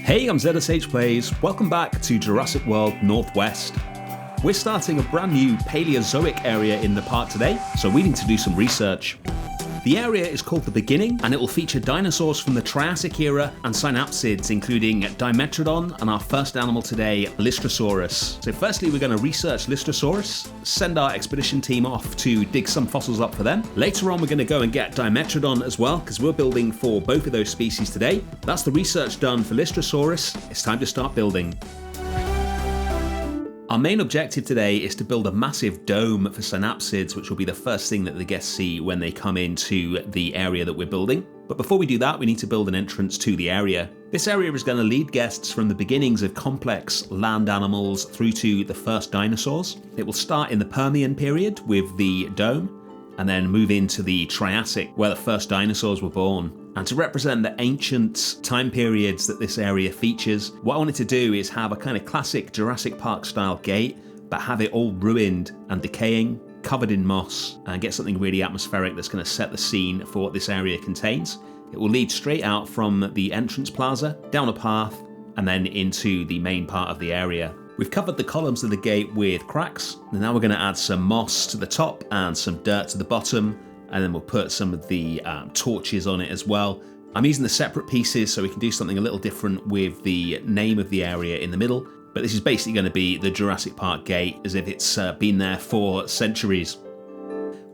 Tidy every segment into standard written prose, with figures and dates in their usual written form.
Hey, I'm ZSH Plays. Welcome back to Jurassic World Northwest. We're starting a brand new Paleozoic area in the park today, so we need to do some research. The area is called The Beginning, and it will feature dinosaurs from the Triassic era and synapsids, including Dimetrodon and our first animal today, Lystrosaurus. So firstly, we're going to research Lystrosaurus, send our expedition team off to dig some fossils up for them. Later on, we're going to go and get Dimetrodon as well, because we're building for both of those species today. That's the research done for Lystrosaurus. It's time to start building. Our main objective today is to build a massive dome for synapsids, which will be the first thing that the guests see when they come into the area that we're building. But before we do that, we need to build an entrance to the area. This area is going to lead guests from the beginnings of complex land animals through to the first dinosaurs. It will start in the Permian period with the dome, and then move into the Triassic, where the first dinosaurs were born. And to represent the ancient time periods that this area features, what I wanted to do is have a kind of classic Jurassic Park style gate, but have it all ruined and decaying, covered in moss, and get something really atmospheric that's going to set the scene for what this area contains. It will lead straight out from the entrance plaza, down a path, and then into the main part of the area. We've covered the columns of the gate with cracks, and now we're going to add some moss to the top and some dirt to the bottom, and then we'll put some of the torches on it as well. I'm using the separate pieces so we can do something a little different with the name of the area in the middle, but this is basically going to be the Jurassic Park gate as if it's been there for centuries.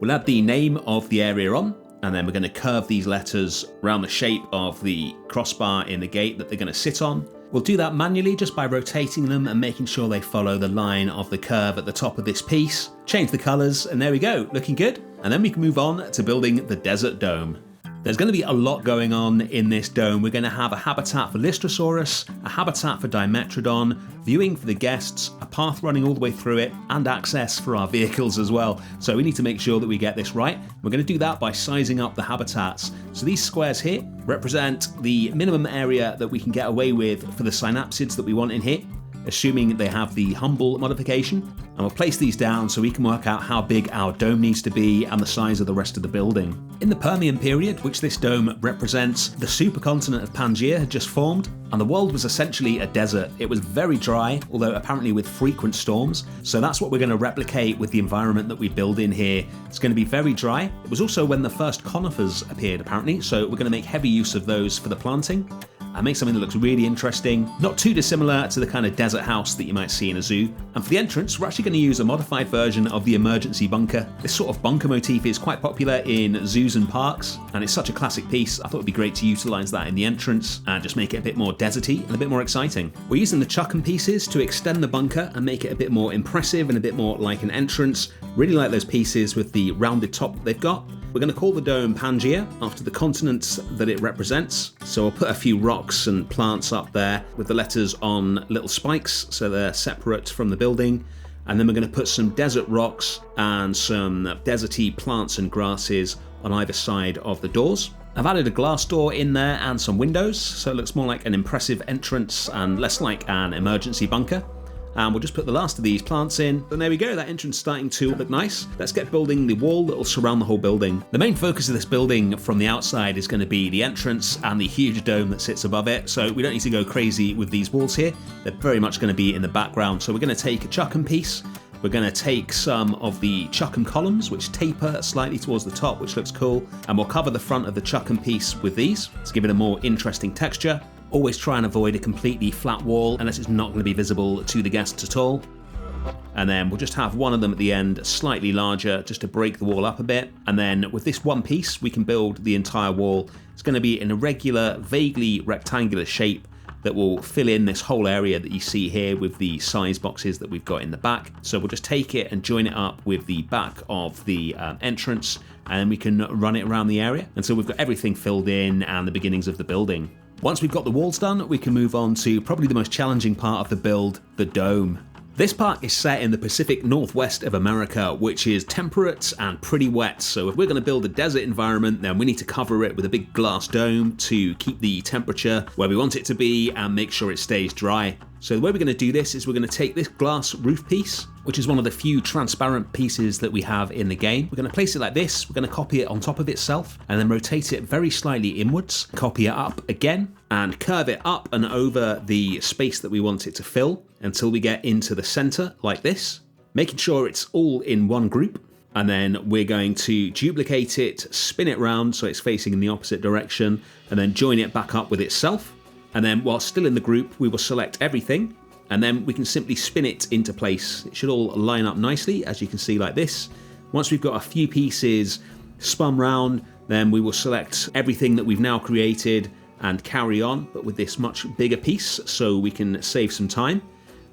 We'll add the name of the area on, and then we're going to curve these letters around the shape of the crossbar in the gate that they're going to sit on. We'll do that manually just by rotating them and making sure they follow the line of the curve at the top of this piece. Change the colours, and there we go, looking good. And then we can move on to building the desert dome. There's going to be a lot going on in this dome. We're going to have a habitat for Lystrosaurus, a habitat for Dimetrodon, viewing for the guests, a path running all the way through it, and access for our vehicles as well. So we need to make sure that we get this right. We're going to do that by sizing up the habitats. So these squares here represent the minimum area that we can get away with for the synapsids that we want in here, assuming they have the humble modification. And we'll place these down so we can work out how big our dome needs to be and the size of the rest of the building. In the Permian period, which this dome represents, the supercontinent of Pangaea had just formed, and the world was essentially a desert. It was very dry, although apparently with frequent storms. So that's what we're going to replicate with the environment that we build in here. It's going to be very dry. It was also when the first conifers appeared, apparently, so we're going to make heavy use of those for the planting. And make something that looks really interesting, not too dissimilar to the kind of desert house that you might see in a zoo. And for the entrance, we're actually going to use a modified version of the emergency bunker. This sort of bunker motif is quite popular in zoos and parks, and it's such a classic piece. I thought it'd be great to utilize that in the entrance and just make it a bit more deserty and a bit more exciting. We're using the chuck and pieces to extend the bunker and make it a bit more impressive and a bit more like an entrance. Really like those pieces with the rounded top that they've got. We're going to call the dome Pangaea after the continents that it represents. So we'll put a few rocks and plants up there with the letters on little spikes so they're separate from the building. And then we're going to put some desert rocks and some deserty plants and grasses on either side of the doors. I've added a glass door in there and some windows, so it looks more like an impressive entrance and less like an emergency bunker. And we'll just put the last of these plants in. And there we go, that entrance starting to look nice. Let's get building the wall that will surround the whole building. The main focus of this building from the outside is going to be the entrance and the huge dome that sits above it. So we don't need to go crazy with these walls here. They're very much going to be in the background. So we're going to take a chuck-and piece. We're going to take some of the chuck-and columns, which taper slightly towards the top, which looks cool. And we'll cover the front of the chuck-and piece with these to give it a more interesting texture. Always try and avoid a completely flat wall unless it's not going to be visible to the guests at all. And then we'll just have one of them at the end slightly larger just to break the wall up a bit. And then with this one piece, we can build the entire wall. It's going to be an irregular, vaguely rectangular shape that will fill in this whole area that you see here with the size boxes that we've got in the back. So we'll just take it and join it up with the back of the entrance, and we can run it around the area until we've got everything filled in and the beginnings of the building. Once we've got the walls done, we can move on to probably the most challenging part of the build, the dome. This park is set in the Pacific Northwest of America, which is temperate and pretty wet. So if we're going to build a desert environment, then we need to cover it with a big glass dome to keep the temperature where we want it to be and make sure it stays dry. So the way we're going to do this is we're going to take this glass roof piece, which is one of the few transparent pieces that we have in the game. We're going to place it like this. We're going to copy it on top of itself and then rotate it very slightly inwards, copy it up again and curve it up and over the space that we want it to fill until we get into the center like this, making sure it's all in one group. And then we're going to duplicate it, spin it round so it's facing in the opposite direction, and then join it back up with itself. And then while still in the group, we will select everything, and then we can simply spin it into place. It should all line up nicely, as you can see like this. Once we've got a few pieces spun round, then we will select everything that we've now created and carry on, but with this much bigger piece so we can save some time.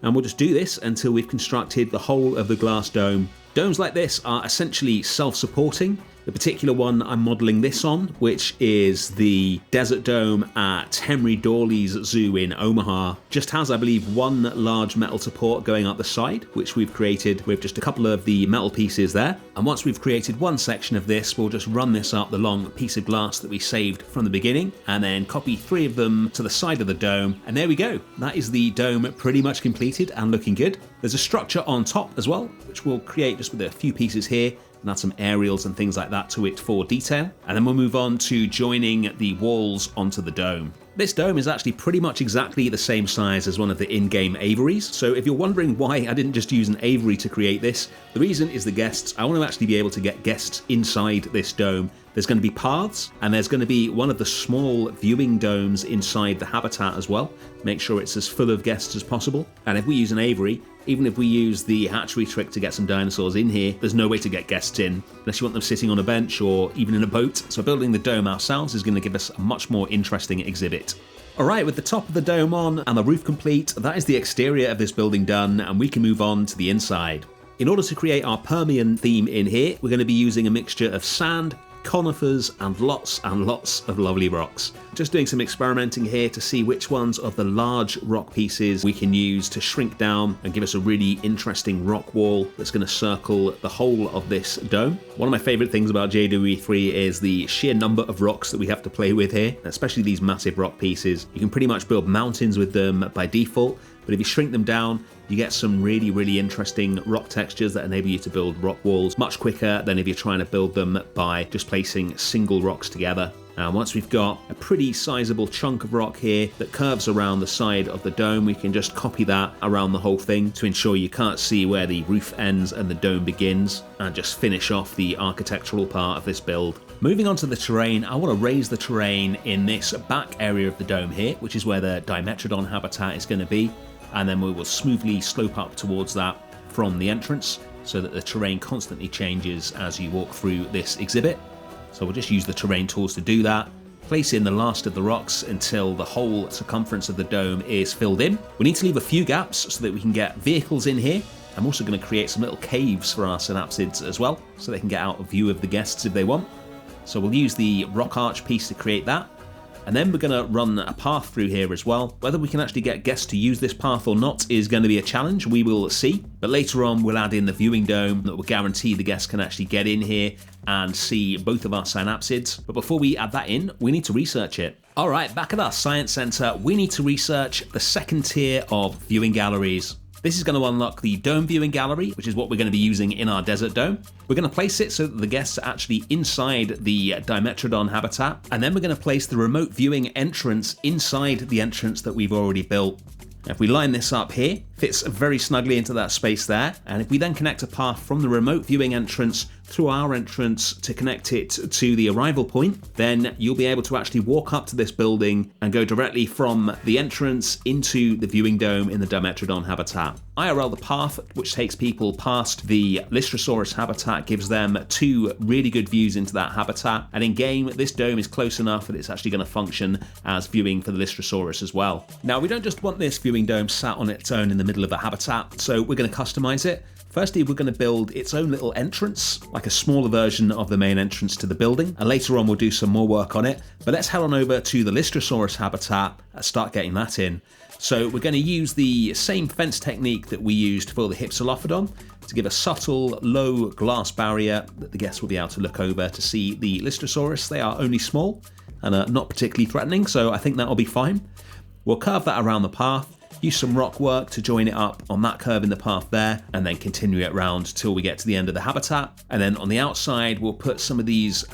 And we'll just do this until we've constructed the whole of the glass dome. Domes like this are essentially self-supporting. The particular one I'm modelling this on, which is the Desert Dome at Henry Dawley's Zoo in Omaha, just has, I believe, one large metal support going up the side, which we've created with just a couple of the metal pieces there. And once we've created one section of this, we'll just run this up the long piece of glass that we saved from the beginning, and then copy 3 of them to the side of the dome. And there we go. That is the dome pretty much completed and looking good. There's a structure on top as well, which we'll create just with a few pieces here, and add some aerials and things like that to it for detail. And then we'll move on to joining the walls onto the dome. This dome is actually pretty much exactly the same size as one of the in-game aviaries. So if you're wondering why I didn't just use an aviary to create this, the reason is the guests. I want to actually be able to get guests inside this dome. There's going to be paths, and there's going to be one of the small viewing domes inside the habitat as well. Make sure it's as full of guests as possible. And if we use an aviary, even if we use the hatchery trick to get some dinosaurs in here, there's no way to get guests in unless you want them sitting on a bench or even in a boat. So building the dome ourselves is going to give us a much more interesting exhibit. Alright, with the top of the dome on and the roof complete, that is the exterior of this building done, and we can move on to the inside. In order to create our Permian theme in here, we're going to be using a mixture of sand, conifers and lots of lovely rocks. Just doing some experimenting here to see which ones of the large rock pieces we can use to shrink down and give us a really interesting rock wall that's going to circle the whole of this dome. One of my favorite things about JWE3 is the sheer number of rocks that we have to play with here, especially these massive rock pieces. You can pretty much build mountains with them by default, but if you shrink them down, you get some really interesting rock textures that enable you to build rock walls much quicker than if you're trying to build them by just placing single rocks together. And once we've got a pretty sizable chunk of rock here that curves around the side of the dome, we can just copy that around the whole thing to ensure you can't see where the roof ends and the dome begins, and just finish off the architectural part of this build. Moving on to the terrain, I want to raise the terrain in this back area of the dome here, which is where the Dimetrodon Habitat is going to be. And then we will smoothly slope up towards that from the entrance so that the terrain constantly changes as you walk through this exhibit. So we'll just use the terrain tools to do that. Place in the last of the rocks until the whole circumference of the dome is filled in. We need to leave a few gaps so that we can get vehicles in here. I'm also going to create some little caves for our synapsids as well, so they can get out of view of the guests if they want. So we'll use the rock arch piece to create that. And then we're going to run a path through here as well. Whether we can actually get guests to use this path or not is going to be a challenge, we will see. But later on we'll add in the viewing dome that will guarantee the guests can actually get in here and see both of our synapsids. But before we add that in, we need to research it. Alright, back at our science centre, we need to research the second tier of viewing galleries. This is going to unlock the dome viewing gallery, which is what we're going to be using in our desert dome. We're going to place it so that the guests are actually inside the Dimetrodon habitat, and then we're going to place the remote viewing entrance inside the entrance that we've already built. If we line this up here, fits very snugly into that space there, and if we then connect a path from the remote viewing entrance through our entrance to connect it to the arrival point, then you'll be able to actually walk up to this building and go directly from the entrance into the viewing dome in the Dimetrodon habitat. IRL, the path which takes people past the Lystrosaurus Habitat, gives them 2 really good views into that habitat, and in game this dome is close enough that it's actually going to function as viewing for the Lystrosaurus as well. Now we don't just want this viewing dome sat on its own in the middle of the habitat, so we're going to customize it. Firstly, we're going to build its own little entrance, like a smaller version of the main entrance to the building, and later on we'll do some more work on it. But let's head on over to the Lystrosaurus habitat and start getting that in. So we're going to use the same fence technique that we used for the Hypsilophodon to give a subtle, low glass barrier that the guests will be able to look over to see the Lystrosaurus. They are only small and are not particularly threatening, so I think that'll be fine. We'll curve that around the path. use some rock work to join it up on that curve in the path there, and then continue it around till we get to the end of the habitat. And then on the outside, we'll put some of these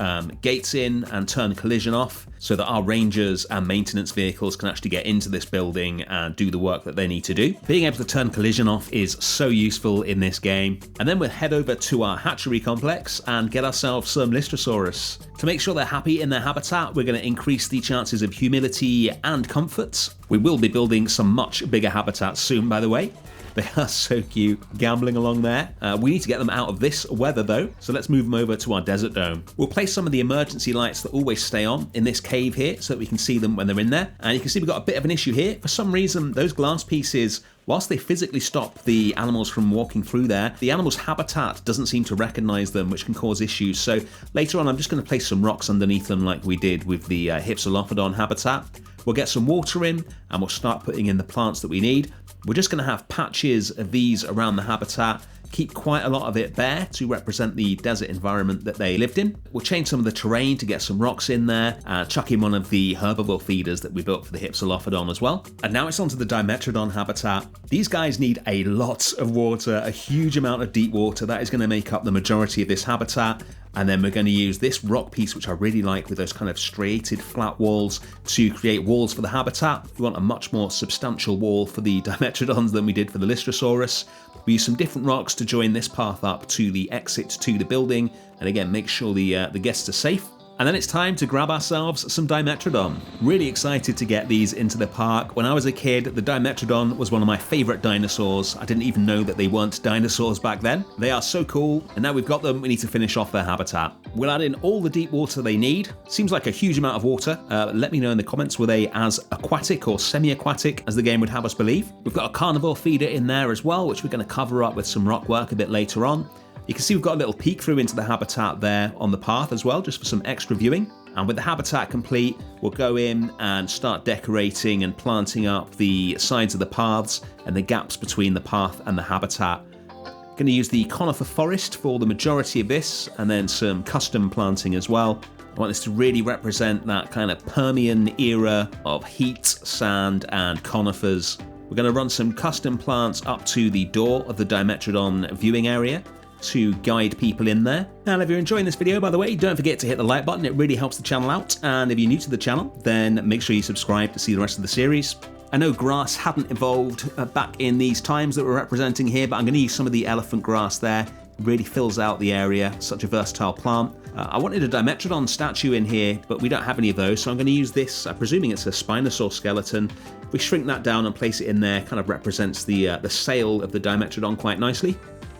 gates in and turn collision off so that our rangers and maintenance vehicles can actually get into this building and do the work that they need to do. Being able to turn collision off is so useful in this game. And then we'll head over to our hatchery complex and get ourselves some Lystrosaurus. To make sure they're happy in their habitat, we're going to increase the chances of humility and comfort. We will be building some much bigger habitats soon, by the way. They are so cute, gambling along there. We need to get them out of this weather though, so let's move them over to our desert dome. We'll place some of the emergency lights that always stay on in this cave here so that we can see them when they're in there. And you can see we've got a bit of an issue here. For some reason, those glass pieces, whilst they physically stop the animals from walking through there, the animal's habitat doesn't seem to recognize them, which can cause issues. So later on, I'm just going to place some rocks underneath them like we did with the Dimetrodon Habitat. We'll get some water in and we'll start putting in the plants that we need. We're just going to have patches of these around the habitat, keep quite a lot of it bare to represent the desert environment that they lived in. We'll change some of the terrain to get some rocks in there, chuck in one of the herbivore feeders that we built for the Dimetrodon as well. And now it's onto the Dimetrodon habitat. These guys need a lot of water, a huge amount of deep water. That is going to make up the majority of this habitat. And then we're going to use this rock piece, which I really like with those kind of striated flat walls, to create walls for the habitat. We want a much more substantial wall for the Dimetrodons than we did for the Lystrosaurus. We use some different rocks to join this path up to the exit to the building, and again, make sure the guests are safe. And then it's time to grab ourselves some Dimetrodon. Really excited to get these into the park. When I was a kid, the Dimetrodon was one of my favorite dinosaurs. I didn't even know that they weren't dinosaurs back then. They are so cool, and now we've got them, we need to finish off their habitat. We'll add in all the deep water they need. Seems like a huge amount of water. Let me know in the comments, were they as aquatic or semi-aquatic as the game would have us believe? We've got a carnivore feeder in there as well, which we're going to cover up with some rock work a bit later on. You can see we've got a little peek through into the habitat there on the path as well, just for some extra viewing. And with the habitat complete, we'll go in and start decorating and planting up the sides of the paths and the gaps between the path and the habitat. Going to use the conifer forest for the majority of this, and then some custom planting as well. I want this to really represent that kind of Permian era of heat, sand, and conifers. We're going to run some custom plants up to the door of the Dimetrodon viewing area to guide people in there. And if you're enjoying this video, by the way, don't forget to hit the like button. It really helps the channel out. And if you're new to the channel, then make sure you subscribe to see the rest of the series. I know grass hadn't evolved back in these times that we're representing here, but I'm going to use some of the elephant grass there. It really fills out the area, such a versatile plant. I wanted a Dimetrodon statue in here, but we don't have any of those, so I'm going to use this, presuming it's a Spinosaur skeleton. If we shrink that down and place it in there, kind of represents the sail of the Dimetrodon quite nicely.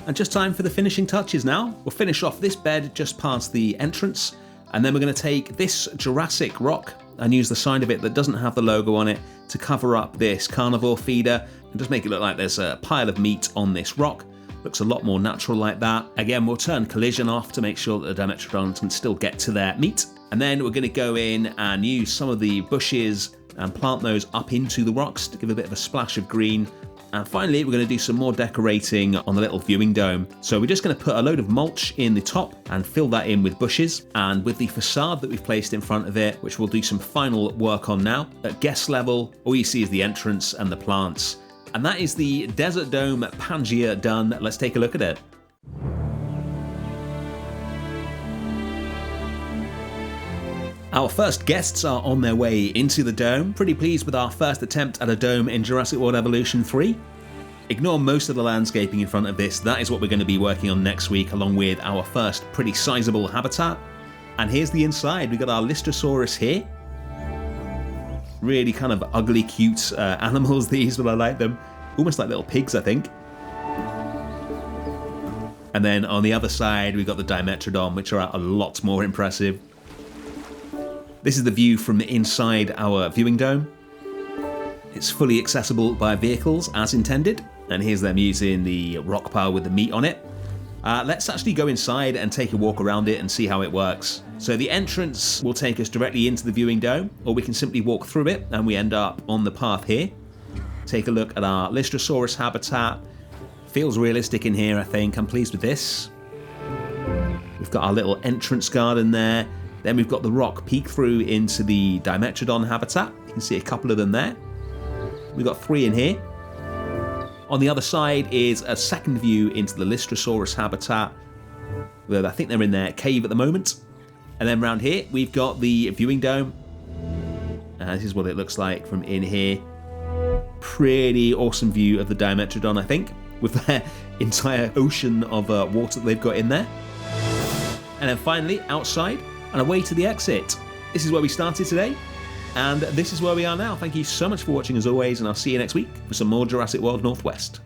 And just time for the finishing touches now. We'll finish off this bed just past the entrance, and then we're going to take this Jurassic rock and use the side of it that doesn't have the logo on it to cover up this carnivore feeder and just make it look like there's a pile of meat on this rock. Looks a lot more natural like that. Again, we'll turn collision off to make sure that the Dimetrodons can still get to their meat. And then we're going to go in and use some of the bushes and plant those up into the rocks to give a bit of a splash of green. And finally, we're going to do some more decorating on the little viewing dome. So we're just going to put a load of mulch in the top and fill that in with bushes. And with the facade that we've placed in front of it, which we'll do some final work on now, at guest level, all you see is the entrance and the plants. And that is the Desert Dome Pangea done. Let's take a look at it. Our first guests are on their way into the dome. Pretty pleased with our first attempt at a dome in Jurassic World Evolution 3. Ignore most of the landscaping in front of this. That is what we're going to be working on next week, along with our first pretty sizable habitat. And here's the inside. We've got our Lystrosaurus here. Really kind of ugly, cute animals, these, but I like them. Almost like little pigs, I think. And then on the other side, we've got the Dimetrodon, which are a lot more impressive. This is the view from inside our viewing dome. It's fully accessible by vehicles as intended. And here's them using the rock pile with the meat on it. Let's actually go inside and take a walk around it and see how it works. So the entrance will take us directly into the viewing dome, or we can simply walk through it and we end up on the path here. Take a look at our Lystrosaurus habitat. Feels realistic in here, I think. I'm pleased with this. We've got our little entrance garden there. Then we've got the rock peek through into the Dimetrodon habitat. You can see a couple of them there. We've got 3 in here. On the other side is a second view into the Lystrosaurus Habitat. I think they're in their cave at the moment. And then around here, we've got the viewing dome. This is what it looks like from in here. Pretty awesome view of the Dimetrodon, I think, with their entire ocean of water that they've got in there. And then finally, outside and away to the exit. This is where we started today, and this is where we are now. Thank you so much for watching as always, and I'll see you next week for some more Jurassic World Northwest.